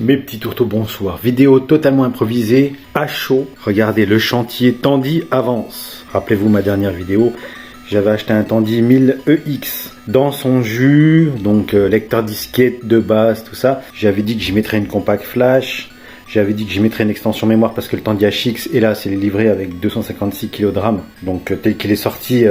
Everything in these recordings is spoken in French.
Mes petits tourteaux, bonsoir. Vidéo totalement improvisée, à chaud. Regardez, le chantier Tandy avance. Rappelez-vous ma dernière vidéo, j'avais acheté un Tandy 1000EX. Dans son jus, donc lecteur disquette de base, tout ça. J'avais dit que j'y mettrais une compact flash. J'avais dit que j'y mettrais une extension mémoire parce que le Tandy HX est là, c'est livré avec 256 kg de RAM. Donc tel qu'il est sorti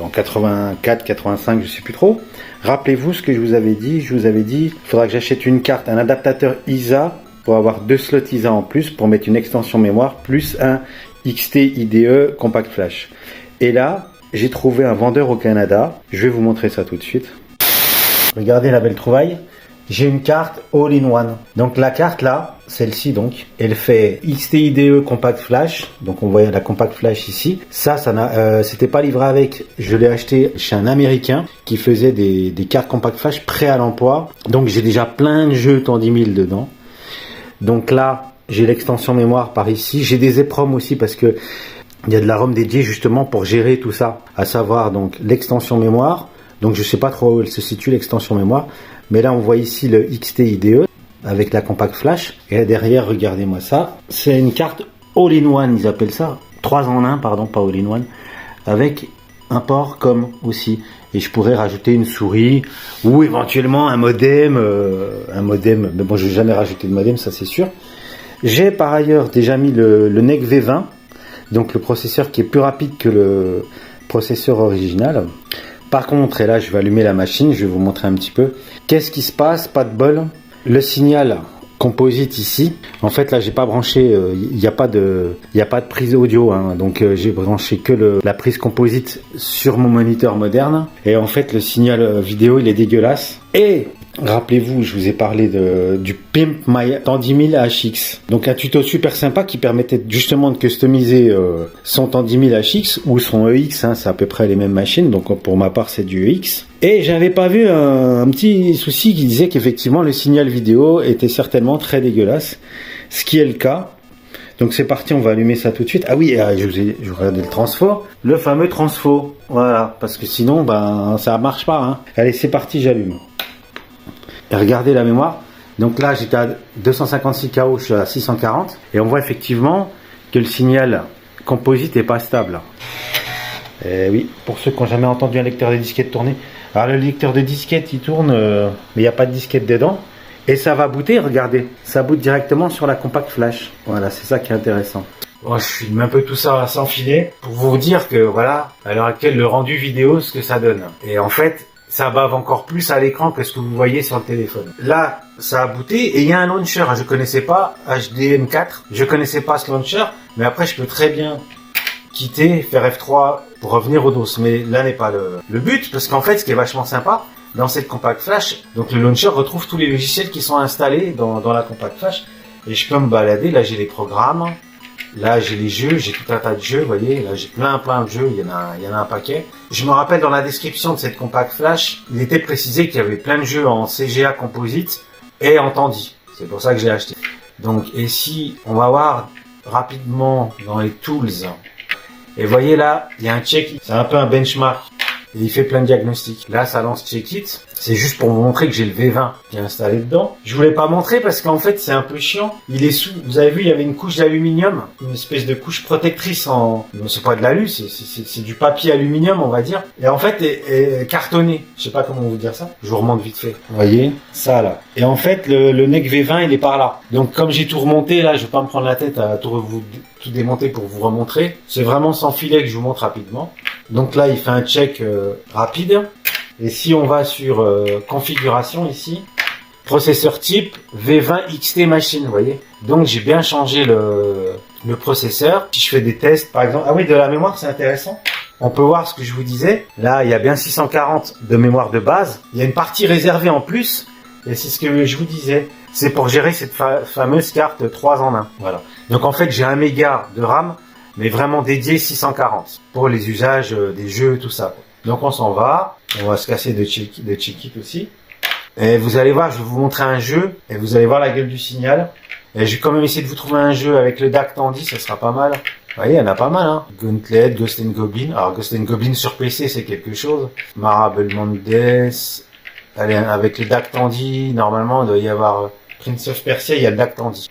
en 84, 85, je sais plus trop. Rappelez-vous ce que je vous avais dit. Je vous avais dit, il faudra que j'achète une carte, un adaptateur ISA pour avoir 2 slots ISA en plus pour mettre une extension mémoire plus un XT IDE compact flash. Et là, j'ai trouvé un vendeur au Canada. Je vais vous montrer ça tout de suite. Regardez la belle trouvaille. J'ai une carte all-in-one. Donc la carte là, celle-ci elle fait XT-IDE Compact Flash. Donc on voit la Compact Flash ici. C'était pas livré avec. Je l'ai acheté chez un Américain qui faisait des cartes Compact Flash prêts à l'emploi. Donc j'ai déjà plein de jeux Tandy 1000 dedans. Donc là, j'ai l'extension mémoire par ici. J'ai des EPROM aussi parce que il y a de la ROM dédiée justement pour gérer tout ça. À savoir donc l'extension mémoire. Donc je sais pas trop où elle se situe l'extension mémoire. Mais là, on voit ici le XT IDE avec la compact flash. Et là, derrière, regardez-moi ça. C'est une carte all-in-one, ils appellent ça. 3 en 1, pardon, pas all-in-one. Avec un port comme aussi. Et je pourrais rajouter une souris ou éventuellement un modem. Mais bon, je n'ai jamais rajouté de modem, ça c'est sûr. J'ai par ailleurs déjà mis le NEC V20. Donc le processeur qui est plus rapide que le processeur original. Par contre, et là je vais allumer la machine, je vais vous montrer un petit peu. Qu'est-ce qui se passe? Pas de bol. Le signal composite ici. En fait là j'ai pas branché, il n'y a pas de prise audio, hein, donc j'ai branché que la prise composite sur mon moniteur moderne. Et en fait le signal vidéo il est dégueulasse. Et rappelez-vous, je vous ai parlé du Pimp My Tandy 1000 HX. Donc un tuto super sympa qui permettait justement de customiser son Tandy 1000 HX ou son EX, hein, c'est à peu près les mêmes machines. Donc pour ma part c'est du EX. Et j'avais pas vu un petit souci qui disait qu'effectivement le signal vidéo était certainement très dégueulasse. Ce qui est le cas. Donc c'est parti, on va allumer ça tout de suite. Ah oui, je regardais le transfo. Le fameux transfo. Voilà, parce que sinon ça marche pas. Hein. Allez, c'est parti, j'allume. Et regardez la mémoire. Donc là, j'étais à 256 KO, je suis à 640. Et on voit effectivement que le signal composite n'est pas stable. Et oui, pour ceux qui n'ont jamais entendu un lecteur de disquette tourner. Alors le lecteur de disquette, il tourne, mais il n'y a pas de disquette dedans. Et ça va booter, regardez. Ça boot directement sur la compact flash. Voilà, c'est ça qui est intéressant. Bon, je filme un peu tout ça sans filet pour vous dire que voilà, à l'heure actuelle, le rendu vidéo, ce que ça donne. Et en fait, ça bave encore plus à l'écran que ce que vous voyez sur le téléphone. Là, ça a booté et il y a un launcher. Je connaissais pas HDM4. Je connaissais pas ce launcher, mais après je peux très bien quitter, faire F3 pour revenir au dos. Mais là n'est pas le but, parce qu'en fait, ce qui est vachement sympa dans cette compact flash, donc le launcher retrouve tous les logiciels qui sont installés dans la compact flash et je peux me balader. Là, j'ai les programmes. Là, j'ai les jeux, j'ai tout un tas de jeux, vous voyez, là, j'ai plein de jeux, il y en a un paquet. Je me rappelle dans la description de cette compact flash, il était précisé qu'il y avait plein de jeux en CGA composite et en Tandy. C'est pour ça que j'ai acheté. Donc, et si on va voir rapidement dans les tools, et vous voyez là, il y a un check, c'est un peu un benchmark. Et il fait plein de diagnostics. Là, ça lance Checkit. C'est juste pour vous montrer que j'ai le V20 qui est installé dedans. Je voulais pas montrer parce qu'en fait, c'est un peu chiant. Il est sous, vous avez vu, il y avait une couche d'aluminium, une espèce de couche protectrice c'est pas de l'alu, c'est du papier aluminium, on va dire. Et en fait, est cartonné. Je sais pas comment vous dire ça. Je vous remonte vite fait. Vous voyez, ça là. Et en fait, le NEC V20, il est par là. Donc, comme j'ai tout remonté, là, je vais pas me prendre la tête à tout démonter pour vous remontrer. C'est vraiment sans filet que je vous montre rapidement. Donc là, il fait un check rapide. Et si on va sur configuration ici, processeur type V20 XT machine, vous voyez. Donc j'ai bien changé le processeur. Si je fais des tests, par exemple, ah oui, de la mémoire, c'est intéressant. On peut voir ce que je vous disais. Là, il y a bien 640 de mémoire de base. Il y a une partie réservée en plus. Et c'est ce que je vous disais. C'est pour gérer cette fameuse carte 3 en 1. Voilà. Donc en fait, j'ai 1 méga de RAM, mais vraiment dédié 640 pour les usages des jeux, tout ça. Donc on s'en va. On va se casser de Checkit aussi. Et vous allez voir, je vais vous montrer un jeu. Et vous allez voir la gueule du signal. Et je vais quand même essayer de vous trouver un jeu avec le DAC Tandy, ça sera pas mal. Vous voyez, il y en a pas mal, hein. Gauntlet, Ghost and Goblin. Alors, Ghost and Goblin sur PC, c'est quelque chose. Marable Mondes. Allez, avec le DAC Tandy, normalement, il doit y avoir Prince of Persia, il y a le DAC Tandy.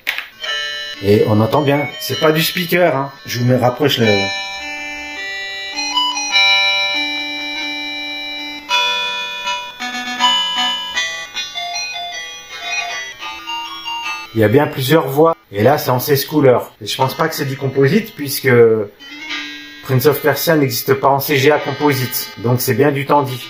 Et on entend bien. C'est pas du speaker, hein. Je vous rapproche le... Il y a bien plusieurs voix. Et là, c'est en 16 couleurs. Et je pense pas que c'est du composite puisque Prince of Persia n'existe pas en CGA composite. Donc c'est bien du Tandy.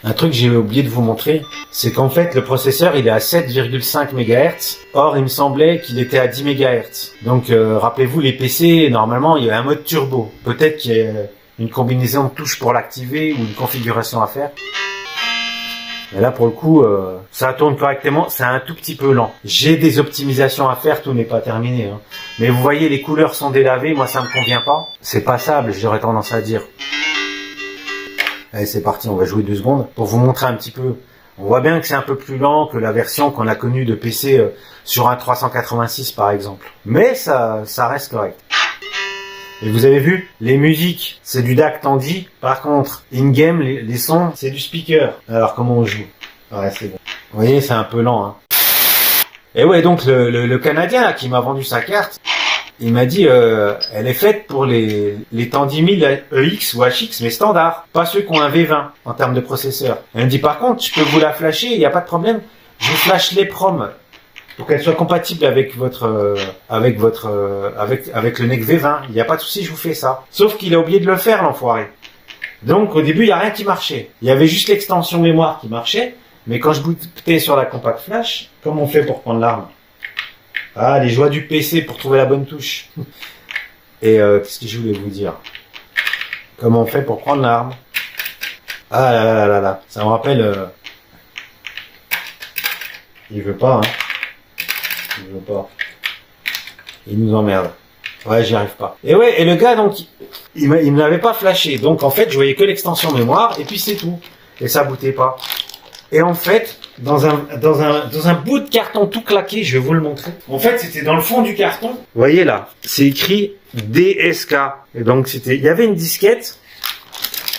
Un truc que j'ai oublié de vous montrer, c'est qu'en fait, le processeur, il est à 7,5 MHz. Or, il me semblait qu'il était à 10 MHz. Donc, rappelez-vous, les PC, normalement, il y a un mode turbo. Peut-être qu'il y a une combinaison de touches pour l'activer ou une configuration à faire. Mais là, pour le coup, ça tourne correctement. C'est un tout petit peu lent. J'ai des optimisations à faire. Tout n'est pas terminé, hein. Mais vous voyez, les couleurs sont délavées. Moi, ça me convient pas. C'est passable, j'aurais tendance à dire. Allez, c'est parti. On va jouer 2 secondes pour vous montrer un petit peu. On voit bien que c'est un peu plus lent que la version qu'on a connue de PC sur un 386, par exemple. Mais ça reste correct. Et vous avez vu, les musiques, c'est du DAC Tandy. Par contre, in-game, les sons, c'est du speaker. Alors, comment on joue? Ouais, c'est bon. Vous voyez, c'est un peu lent, hein. Et ouais, donc, le Canadien, là, qui m'a vendu sa carte, il m'a dit, elle est faite pour les Tandy 1000 EX ou HX, mais standard. Pas ceux qui ont un V20, en termes de processeur. Elle me dit, par contre, je peux vous la flasher, il n'y a pas de problème. Je vous flash les PROM. Pour qu'elle soit compatible avec avec le NEC V20. Il n'y a pas de souci, je vous fais ça. Sauf qu'il a oublié de le faire, l'enfoiré. Donc, au début, il n'y a rien qui marchait. Il y avait juste l'extension mémoire qui marchait. Mais quand je bootais sur la compact flash, comment on fait pour prendre l'arme? Ah, les joies du PC pour trouver la bonne touche. Et, qu'est-ce que je voulais vous dire? Comment on fait pour prendre l'arme? Ah là là là là. Ça me rappelle, il veut pas, hein. Il veut pas. Il nous emmerde. Ouais, j'y arrive pas. Et ouais, et le gars, donc, il me l'avait pas flashé. Donc, en fait, je voyais que l'extension mémoire, et puis c'est tout. Et ça bootait pas. Et en fait, dans un bout de carton tout claqué, je vais vous le montrer. En fait, c'était dans le fond du carton. Vous voyez là, c'est écrit DSK. Et donc, il y avait une disquette.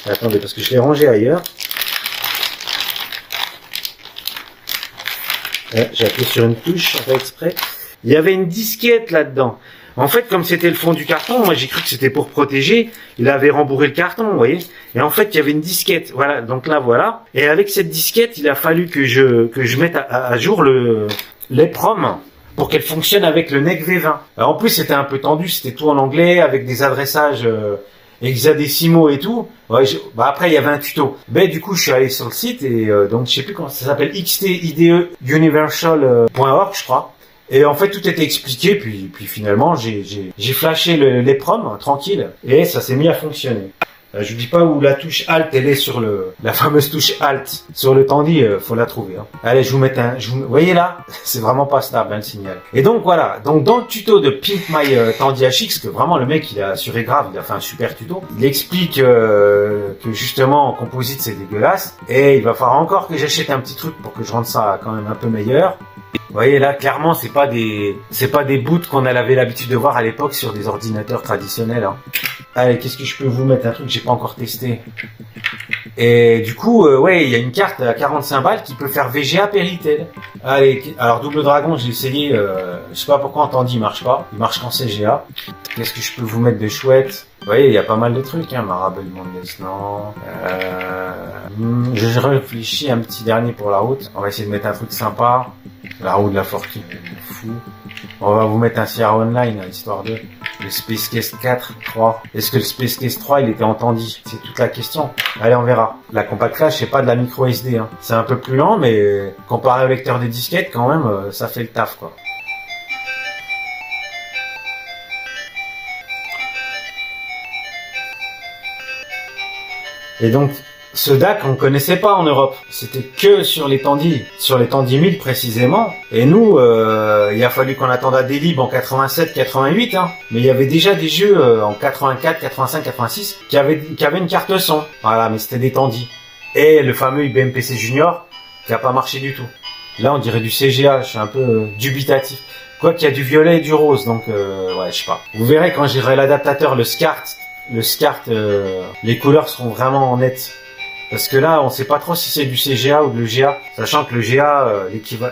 Attendez, parce que je l'ai rangé ailleurs. J'ai appuyé sur une touche, en fait, exprès. Il y avait une disquette là-dedans. En fait, comme c'était le fond du carton, moi j'ai cru que c'était pour protéger. Il avait rembourré le carton, vous voyez. Et en fait, il y avait une disquette. Voilà, donc là, voilà. Et avec cette disquette, il a fallu que je mette à jour les PROM pour qu'elle fonctionne avec le NEC V20. Alors, en plus, c'était un peu tendu, c'était tout en anglais, avec des adressages hexadécimaux et tout. Ouais, après, il y avait un tuto. Ben, du coup, je suis allé sur le site et donc, je sais plus comment ça s'appelle, xtideuniversal.org, je crois. Et en fait, tout était expliqué, puis finalement, j'ai flashé les PROM, tranquille, et ça s'est mis à fonctionner. Je vous dis pas où la touche Alt, elle est sur la fameuse touche Alt. Sur le Tandy, faut la trouver, hein. Allez, je vous mets vous voyez là? C'est vraiment pas stable, hein, le signal. Et donc, voilà. Donc, dans le tuto de Pimp My Tandy HX, que vraiment, le mec, il a assuré grave, il a fait un super tuto. Il explique, que justement, en composite, c'est dégueulasse. Et il va falloir encore que j'achète un petit truc pour que je rende ça quand même un peu meilleur. Vous voyez là, clairement, c'est pas des boots qu'on avait l'habitude de voir à l'époque sur des ordinateurs traditionnels, hein. Allez, qu'est-ce que je peux vous mettre? Un truc que j'ai pas encore testé. Et du coup, ouais, il y a une carte à 45 balles qui peut faire VGA Péritel. Allez, alors Double Dragon, j'ai essayé, je sais pas pourquoi en Tandy il marche pas. Il marche qu'en CGA. Qu'est-ce que je peux vous mettre de chouette? Vous voyez, il y a pas mal de trucs, hein. Marable Mondes, non. Je réfléchis un petit dernier pour la route. On va essayer de mettre un truc sympa. La roue de la fortune, fou. On va vous mettre un Sierra Online, histoire de... Le Space Case 4, 3. Est-ce que le Space Case 3, il était en Tandy? C'est toute la question. Allez, on verra. La Compact Flash, c'est pas de la micro SD, hein. C'est un peu plus lent, mais comparé au lecteur des disquettes, quand même, ça fait le taf, quoi. Et donc, ce DAC, on ne connaissait pas en Europe. C'était que sur les Tandy 1000 précisément. Et nous, il a fallu qu'on attende à Delib en 87, 88, hein. Mais il y avait déjà des jeux en 84, 85, 86 qui avaient une carte son. Voilà, mais c'était des Tandy. Et le fameux IBM PC Junior qui a pas marché du tout. Là, on dirait du CGA. Je suis un peu dubitatif. Quoi qu'il y a du violet et du rose, donc ouais, je sais pas. Vous verrez quand j'irai l'adaptateur, le SCART, les couleurs seront vraiment nettes. Parce que là, on sait pas trop si c'est du CGA ou de l'EGA. Sachant que le GA,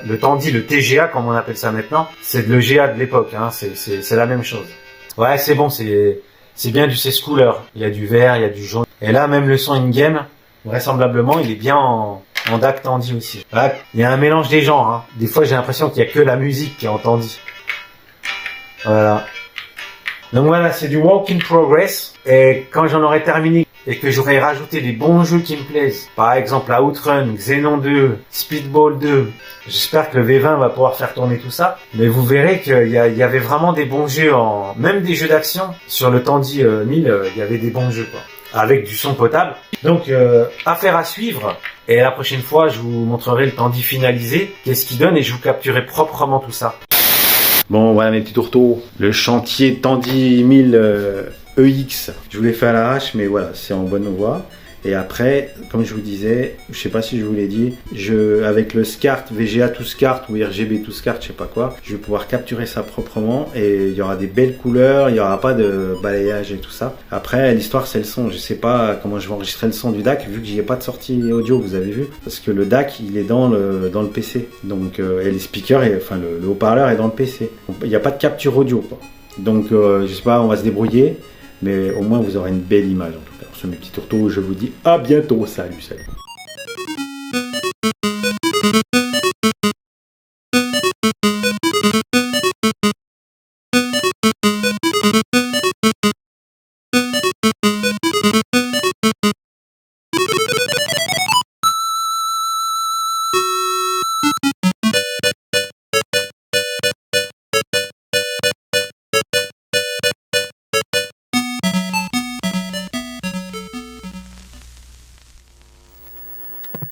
le Tandy, le TGA, comme on appelle ça maintenant, c'est de l'EGA de l'époque, hein. C'est la même chose. Ouais, c'est bon, c'est bien du 16 couleurs. Il y a du vert, il y a du jaune. Et là, même le son in-game, vraisemblablement, il est bien en DAC Tandy aussi. Ouais, il y a un mélange des genres, hein. Des fois, j'ai l'impression qu'il y a que la musique qui est en Tandy. Voilà. Donc voilà, c'est du work in progress. Et quand j'en aurai terminé et que j'aurai rajouté les bons jeux qui me plaisent, par exemple la Outrun, Xenon 2, Speedball 2, j'espère que le V20 va pouvoir faire tourner tout ça. Mais vous verrez qu'il y avait vraiment des bons jeux, même des jeux d'action. Sur le Tandy 1000, il y avait des bons jeux, quoi, avec du son potable. Donc affaire à suivre. Et la prochaine fois, je vous montrerai le Tandy finalisé, qu'est-ce qu'il donne, et je vous capturerai proprement tout ça. Bon, voilà mes petits tourteaux. Le chantier Tandy 1000 EX. Je vous l'ai fait à l'arrache, mais voilà, c'est en bonne voie. Et après, comme je vous disais, je sais pas si je vous l'ai dit, avec le SCART, VGA to SCART ou RGB to SCART, je sais pas quoi, je vais pouvoir capturer ça proprement et il y aura des belles couleurs, il y aura pas de balayage et tout ça. Après, l'histoire c'est le son. Je sais pas comment je vais enregistrer le son du DAC vu que j'y ai pas de sortie audio, vous avez vu, parce que le DAC il est dans le PC. Donc et les speakers, enfin le haut-parleur est dans le PC. Donc, il n'y a pas de capture audio, quoi. Donc je sais pas, on va se débrouiller. Mais au moins vous aurez une belle image en tout cas. Sur mes petits tourteaux, je vous dis à bientôt. Salut, salut.